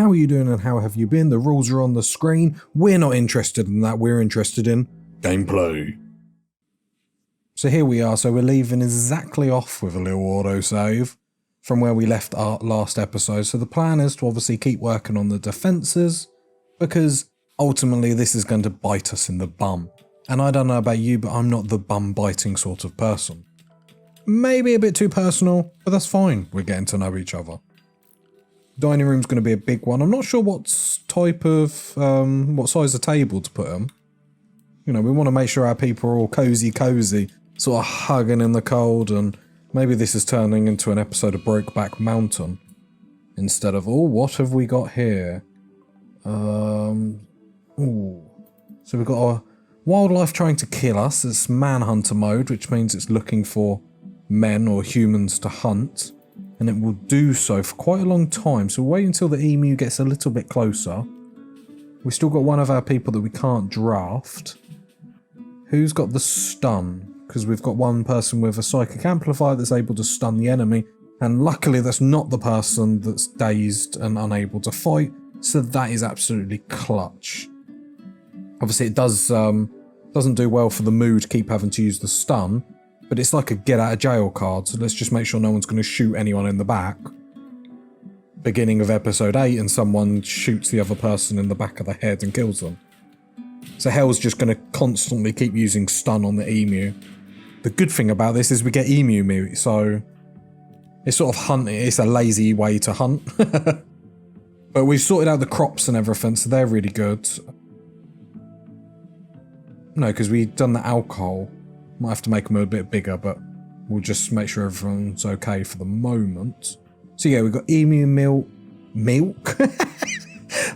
How are you doing and how have you been? The rules are on the screen. We're not interested in that. We're interested in gameplay. So here we are. So we're leaving exactly off with a little autosave from where we left our last episode. So the plan is to obviously keep working on the defences, because ultimately this is going to bite us in the bum. And I don't know about you, but I'm not the bum biting sort of person. Maybe a bit too personal, but that's fine. We're getting to know each other. Dining room's going to be a big one. I'm not sure what type of, what size of table to put them. You know, we want to make sure our people are all cozy, sort of hugging in the cold, and maybe this is turning into an episode of Brokeback Mountain instead of, oh, what have we got here? Ooh. So we've got a wildlife trying to kill us. It's manhunter mode, which means it's looking for men or humans to hunt, and it will do so for quite a long time. So we'll wait until the emu gets a little bit closer. We've still got one of our people that we can't draft. Who's got the stun? Because we've got one person with a psychic amplifier that's able to stun the enemy, and luckily that's not the person that's dazed and unable to fight, so that is absolutely clutch. Obviously it doesn't do well for the mood, keep having to use the stun, but it's like a get out of jail card, so let's just make sure no one's going to shoot anyone in the back. Beginning of episode 8 and someone shoots the other person in the back of the head and kills them. So Hell's just going to constantly keep using stun on the emu. The good thing about this is we get emu meat, so it's sort of hunting, it's a lazy way to hunt. But we've sorted out the crops and everything, so they're really good. No, because we've done the alcohol. Might have to make them a bit bigger, but we'll just make sure everyone's okay for the moment. So yeah, we've got emu milk.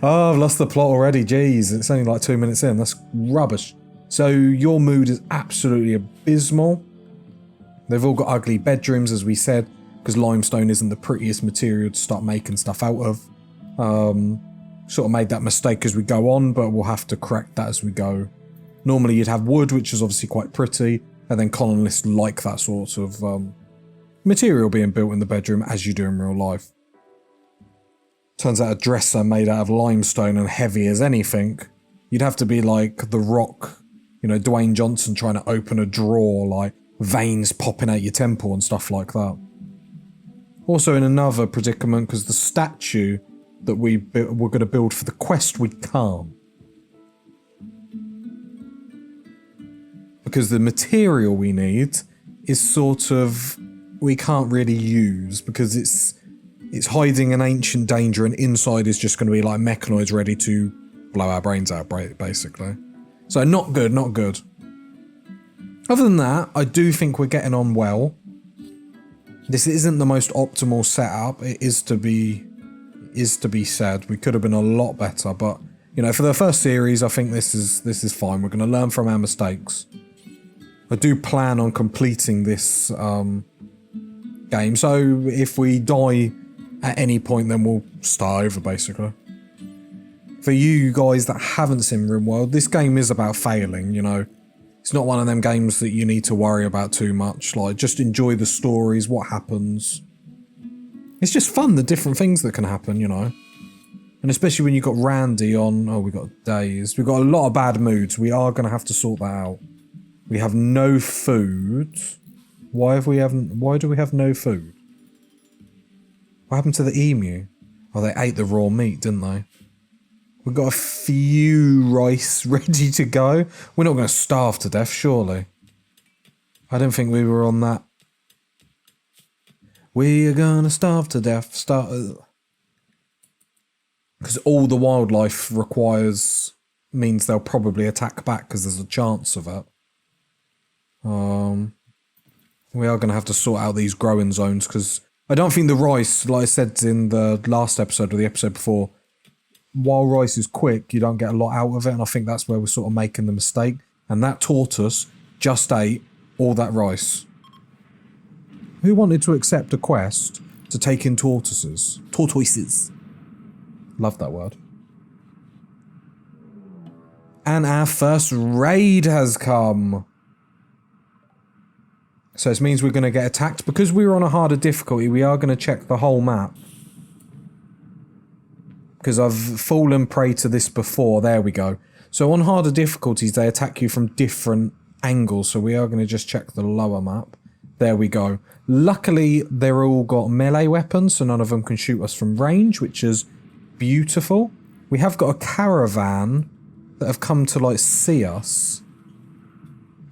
Oh, I've lost the plot already, jeez. It's only like 2 minutes in, that's rubbish. So your mood is absolutely abysmal. They've all got ugly bedrooms, as we said, because limestone isn't the prettiest material to start making stuff out of. Sort of made that mistake as we go on, but we'll have to correct that as we go. Normally you'd have wood, which is obviously quite pretty, and then colonists like that sort of material being built in the bedroom as you do in real life. Turns out a dresser made out of limestone and heavy as anything. You'd have to be like The Rock, you know, Dwayne Johnson trying to open a drawer, like veins popping out your temple and stuff like that. Also in another predicament, because the statue that we're going to build for the quest, we can't. Because the material we need is sort of, we can't really use, because it's hiding an ancient danger, and inside is just going to be like mechanoids ready to blow our brains out, basically. So not good, not good. Other than that, I do think we're getting on well. This isn't the most optimal setup, it is to be said. We could have been a lot better, but you know, for the first series, I think this is fine. We're going to learn from our mistakes. I do plan on completing this game, so if we die at any point, then we'll start over, basically. For you guys that haven't seen Rimworld, this game is about failing, you know. It's not one of them games that you need to worry about too much. Like, just enjoy the stories, what happens. It's just fun, the different things that can happen, you know. And especially when you've got Randy on, oh, we've got days. We've got a lot of bad moods. We are going to have to sort that out. We have no food. Why do we have no food? What happened to the emu? Oh, they ate the raw meat, didn't they? We've got a few rice ready to go. We're not going to starve to death, surely. I don't think we were on that. We are going to starve to death. Because all the wildlife means they'll probably attack back, because there's a chance of it. We are going to have to sort out these growing zones, because I don't think the rice, like I said in the last episode or the episode before, while rice is quick, you don't get a lot out of it, and I think that's where we're sort of making the mistake. And that tortoise just ate all that rice. Who wanted to accept a quest to take in tortoises? Tortoises. Love that word. And our first raid has come. So this means we're going to get attacked. Because we were on a harder difficulty, we are going to check the whole map. because I've fallen prey to this before. There we go. So on harder difficulties, they attack you from different angles. So we are going to just check the lower map. There we go. Luckily, they're all got melee weapons, so none of them can shoot us from range, which is beautiful. We have got a caravan that have come to, like, see us.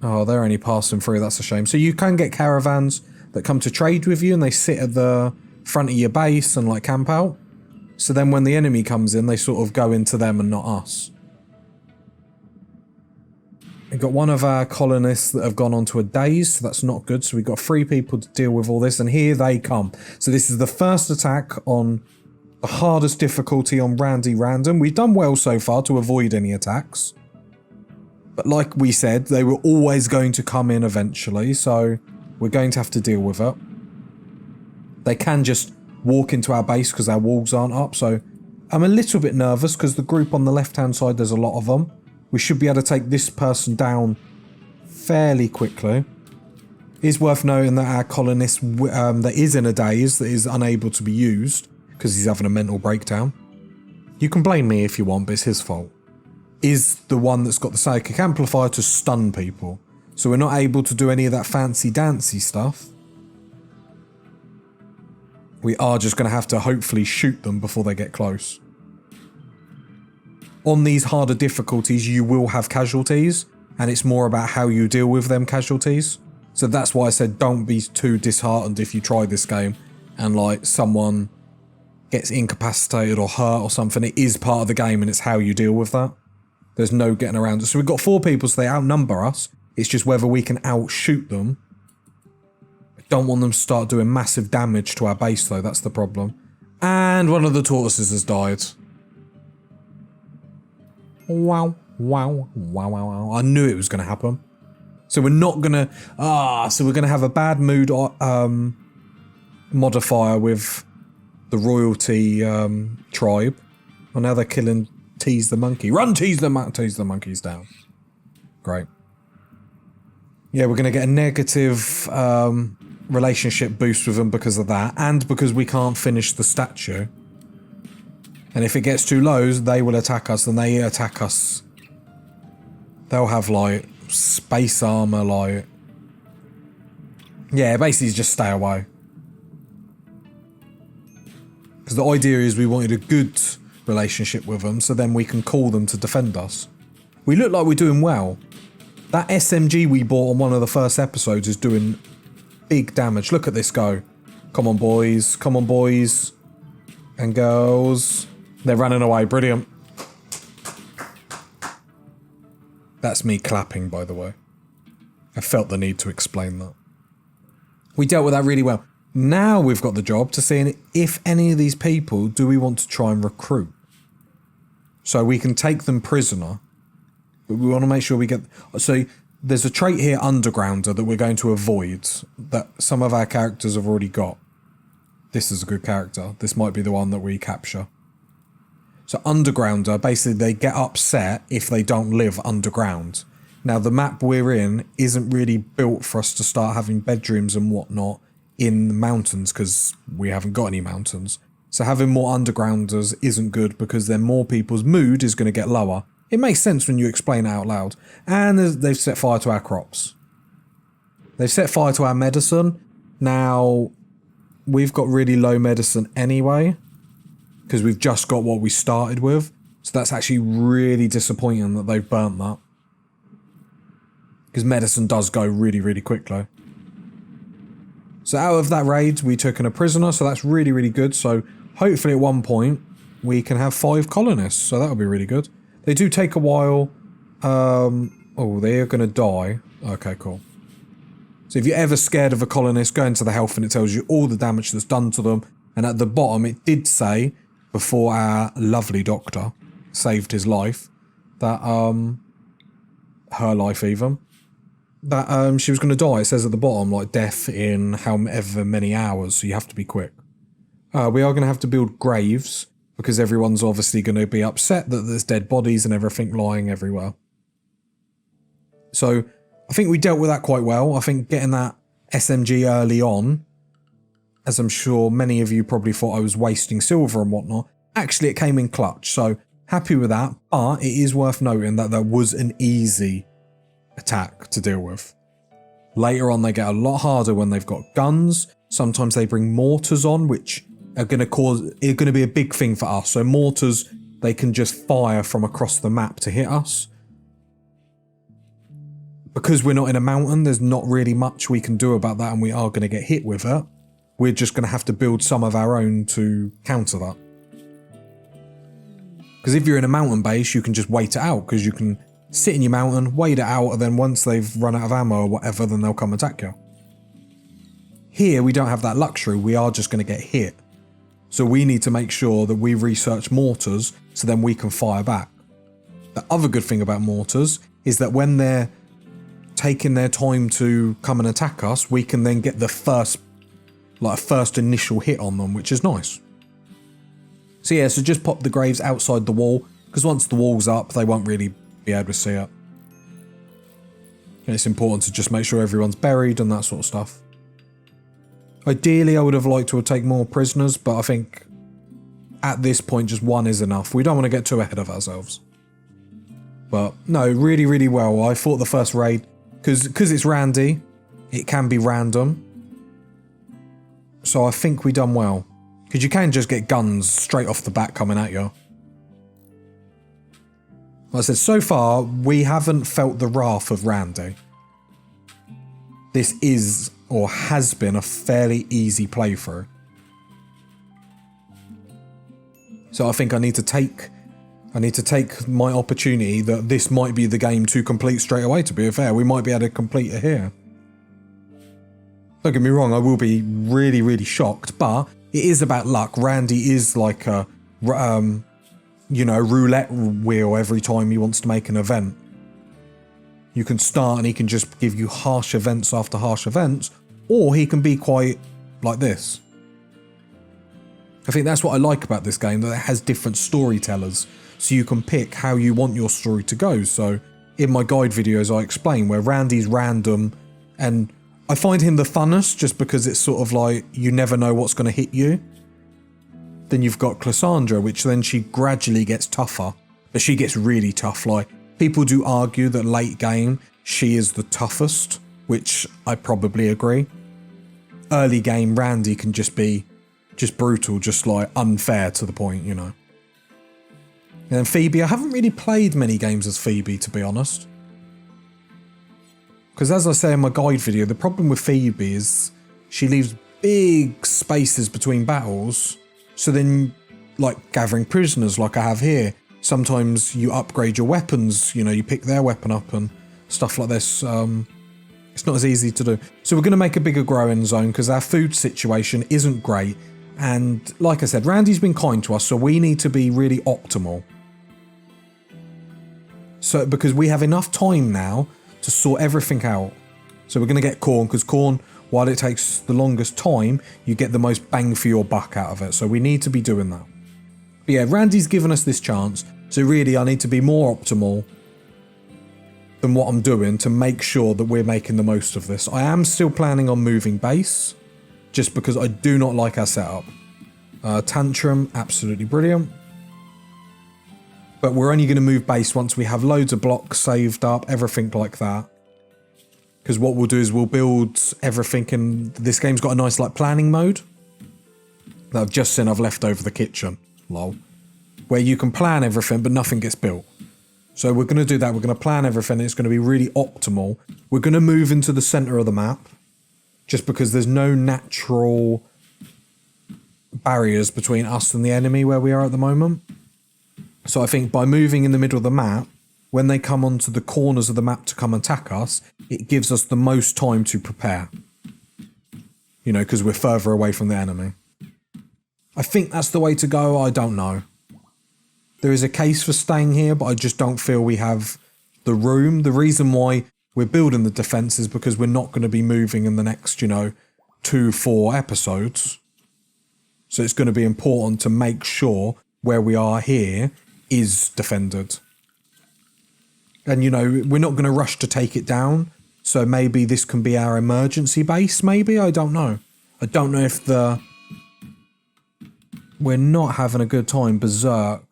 Oh, they're only passing through. That's a shame. So you can get caravans that come to trade with you, and they sit at the front of your base and, like, camp out. So then when the enemy comes in, they sort of go into them and not us. We've got one of our colonists that have gone onto a daze, so that's not good. So we've got 3 people to deal with all this, and here they come. So this is the first attack on the hardest difficulty on Randy Random. We've done well so far to avoid any attacks. But like we said, they were always going to come in eventually, so we're going to have to deal with it. They can just walk into our base because our walls aren't up, so I'm a little bit nervous because the group on the left-hand side, there's a lot of them. We should be able to take this person down fairly quickly. It is worth noting that our colonist that is in a daze, that is unable to be used because he's having a mental breakdown. You can blame me if you want, but it's his fault. Is the one that's got the psychic amplifier to stun people. So we're not able to do any of that fancy dancy stuff. We are just going to have to hopefully shoot them before they get close. On these harder difficulties, you will have casualties, and it's more about how you deal with them casualties. So that's why I said don't be too disheartened if you try this game and, like, someone gets incapacitated or hurt or something. It is part of the game, and it's how you deal with that. There's no getting around it. So we've got 4 people, so they outnumber us. It's just whether we can outshoot them. I don't want them to start doing massive damage to our base, though. That's the problem. And one of the tortoises has died. Wow, wow, wow, wow, wow. I knew it was going to happen. So we're not going to... so we're going to have a bad mood modifier with the royalty tribe. Oh, now they're killing Tease the Monkey. Run, Tease the Monkey's down. Great. Yeah, we're going to get a negative relationship boost with them because of that, and because we can't finish the statue. And if it gets too low, they will attack us, and they attack us. They'll have, like, space armor, like... Yeah, basically just stay away. Because the idea is we wanted a good relationship with them, so then we can call them to defend us. We look like we're doing well. That SMG we bought on one of the first episodes is doing big damage. Look at this go. Come on, boys. Come on, boys. And girls. They're running away. Brilliant. That's me clapping, by the way. I felt the need to explain that. We dealt with that really well. Now we've got the job to see if any of these people do we want to try and recruit. So we can take them prisoner. But we want to make sure we get... So there's a trait here, Undergrounder, that we're going to avoid. That some of our characters have already got. This is a good character. This might be the one that we capture. So Undergrounder, basically they get upset if they don't live underground. Now the map we're in isn't really built for us to start having bedrooms and whatnot in the mountains because we haven't got any mountains. So having more undergrounders isn't good because then more people's mood is going to get lower. It makes sense when you explain it out loud. And they've set fire to our crops. They've set fire to our medicine. Now, we've got really low medicine anyway, because we've just got what we started with. So that's actually really disappointing that they've burnt that. Because medicine does go really, really quickly. So out of that raid, we took in a prisoner, so that's really, really good. So hopefully at one point, we can have 5 colonists, so that'll be really good. They do take a while. Oh, they're going to die. Okay, cool. So if you're ever scared of a colonist, go into the health and it tells you all the damage that's done to them. And at the bottom, it did say, before our lovely doctor saved his life, that, her life even, that she was going to die. It says at the bottom, like, death in however many hours, so you have to be quick. We are going to have to build graves, because everyone's obviously going to be upset that there's dead bodies and everything lying everywhere. So I think we dealt with that quite well. I think getting that SMG early on, as I'm sure many of you probably thought I was wasting silver and whatnot, Actually, it came in clutch, so happy with that, but it is worth noting that was an easy attack to deal with. Later on, they get a lot harder when they've got guns. Sometimes they bring mortars on, which are going to be a big thing for us. So mortars, they can just fire from across the map to hit us. Because we're not in a mountain, there's not really much we can do about that, and we are going to get hit with it. We're just going to have to build some of our own to counter that. Because if you're in a mountain base, you can just wait it out, because you can sit in your mountain, wait it out, and then once they've run out of ammo or whatever, then they'll come attack you. Here, we don't have that luxury. We are just going to get hit. So we need to make sure that we research mortars so then we can fire back. The other good thing about mortars is that when they're taking their time to come and attack us, we can then get the first initial hit on them, which is nice. So yeah, so just pop the graves outside the wall, because once the wall's up, they won't really be able to see it. And it's important to just make sure everyone's buried and that sort of stuff. Ideally, I would have liked to have taken more prisoners, but I think at this point, just one is enough. We don't want to get too ahead of ourselves. But no, really, really well. I thought the first raid, because it's Randy, it can be random. So I think we done well. Because you can just get guns straight off the bat coming at you. Like I said, so far, we haven't felt the wrath of Randy. This is, or has been, a fairly easy playthrough. So I think I need to take my opportunity that this might be the game to complete straight away, to be fair. We might be able to complete it here. Don't get me wrong, I will be really, really shocked, but it is about luck. Randy is like a, roulette wheel every time he wants to make an event. You can start and he can just give you harsh events after harsh events, or he can be quite like this. I think that's what I like about this game, that it has different storytellers, so you can pick how you want your story to go. So in my guide videos I explain where Randy's random, and I find him the funnest just because it's sort of like you never know what's going to hit you. Then you've got Cassandra, which then she gradually gets tougher, but she gets really tough. Like, people do argue that late game she is the toughest, which I probably agree. Early game Randy can just be brutal, just like unfair to the point, you know. And then Phoebe, I haven't really played many games as Phoebe, to be honest. Because as I say in my guide video, the problem with Phoebe is she leaves big spaces between battles. So then, like gathering prisoners like I have here, sometimes you upgrade your weapons, you know, you pick their weapon up and stuff like this. It's not as easy to do. So we're going to make a bigger growing zone because our food situation isn't great. And like I said, Randy's been kind to us, so we need to be really optimal. So because we have enough time now to sort everything out. So we're going to get corn, because corn, while it takes the longest time, you get the most bang for your buck out of it. So we need to be doing that. But yeah, Randy's given us this chance. So really, I need to be more optimal than what I'm doing to make sure that we're making the most of this. I am still planning on moving base, just because I do not like our setup. Tantrum, absolutely brilliant. But we're only going to move base once we have loads of blocks saved up, everything like that. Because what we'll do is we'll build everything, and this game's got a nice like planning mode that I've just seen I've left over the kitchen, lol, where you can plan everything but nothing gets built. So we're going to do that, we're going to plan everything, it's going to be really optimal. We're going to move into the centre of the map, just because there's no natural barriers between us and the enemy where we are at the moment. So I think by moving in the middle of the map, when they come onto the corners of the map to come attack us, it gives us the most time to prepare. You know, because we're further away from the enemy. I think that's the way to go, I don't know. There is a case for staying here, but I just don't feel we have the room. The reason why we're building the defense is because we're not going to be moving in the next, 2-4 episodes. So it's going to be important to make sure where we are here is defended. And, we're not going to rush to take it down. So maybe this can be our emergency base, maybe? I don't know. I don't know if the We're not having a good time. Berserk.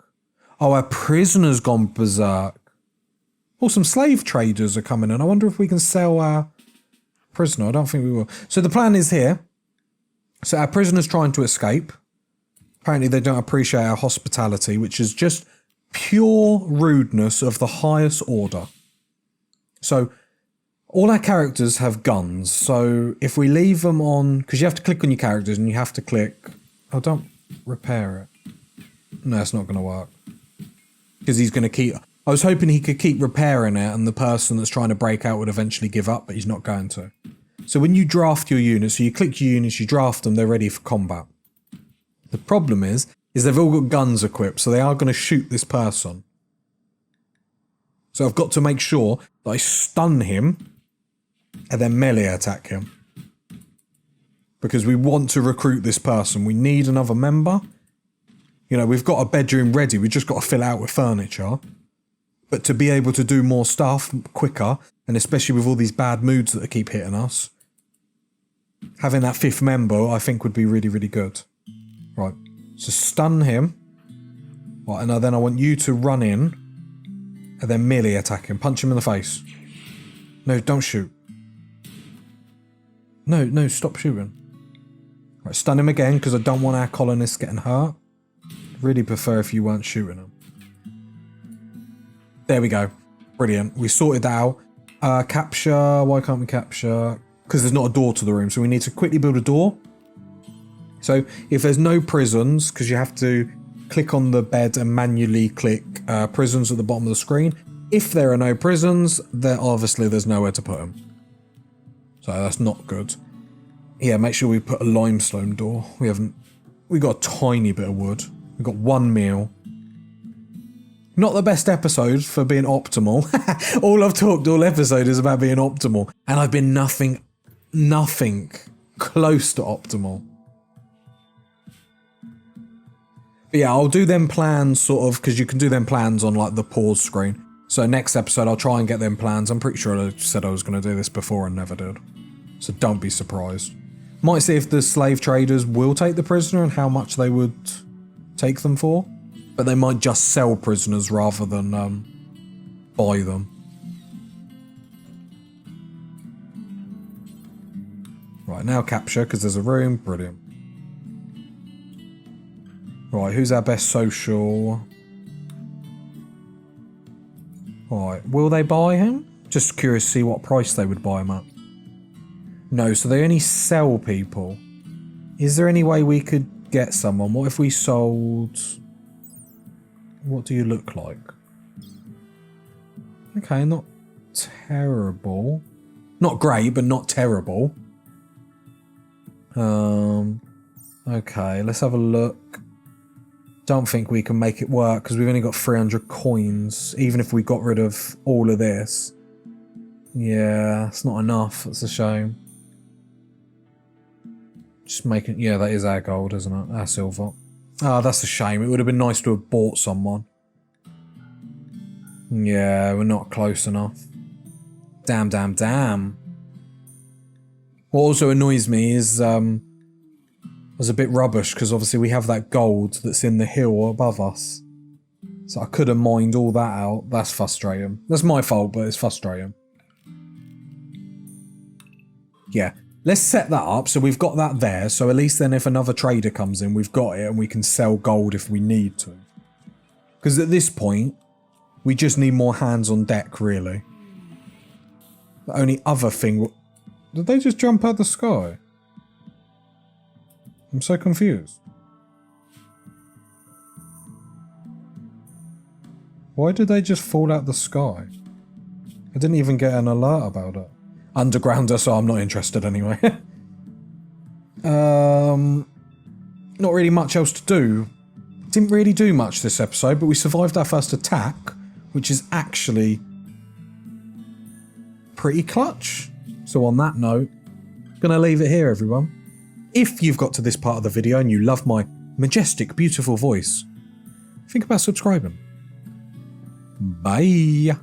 Oh, our prisoner's gone berserk. Oh, some slave traders are coming in. I wonder if we can sell our prisoner. I don't think we will. So the plan is here. So our prisoner's trying to escape. Apparently they don't appreciate our hospitality, which is just pure rudeness of the highest order. So all our characters have guns. So if we leave them on, because you have to click on your characters and you have to click, oh, don't repair it. No, it's not going to work. Because he's going to keep, I was hoping he could keep repairing it and the person that's trying to break out would eventually give up, but he's not going to. So when you draft your units, so you click your units, you draft them, they're ready for combat. The problem is they've all got guns equipped, so they are going to shoot this person. So I've got to make sure that I stun him and then melee attack him. Because we want to recruit this person. We need another member. You know, we've got a bedroom ready. We've just got to fill out with furniture. But to be able to do more stuff quicker, and especially with all these bad moods that keep hitting us, having that fifth member, I think, would be really, really good. Right. So stun him. Right, and then I want you to run in and then melee attack him. Punch him in the face. No, don't shoot. No, stop shooting. Right, stun him again because I don't want our colonists getting hurt. Really prefer if you weren't shooting them. There we go. Brilliant. We sorted that out. Capture. Why can't we capture? Because there's not a door to the room, so we need to quickly build a door. So if there's no prisons, because you have to click on the bed and manually click prisons at the bottom of the screen. If there are no prisons, then obviously there's nowhere to put them. So that's not good. Yeah, make sure we put a limestone door. We got a tiny bit of wood. We've got 1 meal. Not the best episode for being optimal. All I've talked all episode is about being optimal. And I've been nothing close to optimal. But yeah, I'll do them plans sort of, because you can do them plans on like the pause screen. So next episode, I'll try and get them plans. I'm pretty sure I said I was going to do this before and never did. So don't be surprised. Might see if the slave traders will take the prisoner and how much they would take them for. But they might just sell prisoners rather than buy them. Right, now capture, because there's a room. Brilliant. Right, who's our best social? Right, will they buy him? Just curious to see what price they would buy him at. No, so they only sell people. Is there any way we could get someone? What if we sold... What do you look like? Okay, not terrible. Not great, but not terrible. Okay, let's have a look. Don't think we can make it work because we've only got 300 coins, even if we got rid of all of this. Yeah, it's not enough. It's a shame. Just making... Yeah, that is our gold, isn't it? Our silver. Oh, that's a shame. It would have been nice to have bought someone. Yeah, we're not close enough. Damn. What also annoys me is... I was a bit rubbish because obviously we have that gold that's in the hill above us. So I could have mined all that out. That's frustrating. That's my fault, but it's frustrating. Yeah, let's set that up. So we've got that there. So at least then if another trader comes in, we've got it and we can sell gold if we need to. Because at this point, we just need more hands on deck, really. The only other thing... Did they just jump out the sky? I'm so confused. Why did they just fall out the sky? I didn't even get an alert about it. Undergrounder, so I'm not interested anyway. Not really much else to do. Didn't really do much this episode, but we survived our first attack, which is actually pretty clutch. So on that note, gonna leave it here, everyone. If you've got to this part of the video and you love my majestic, beautiful voice, think about subscribing. Bye.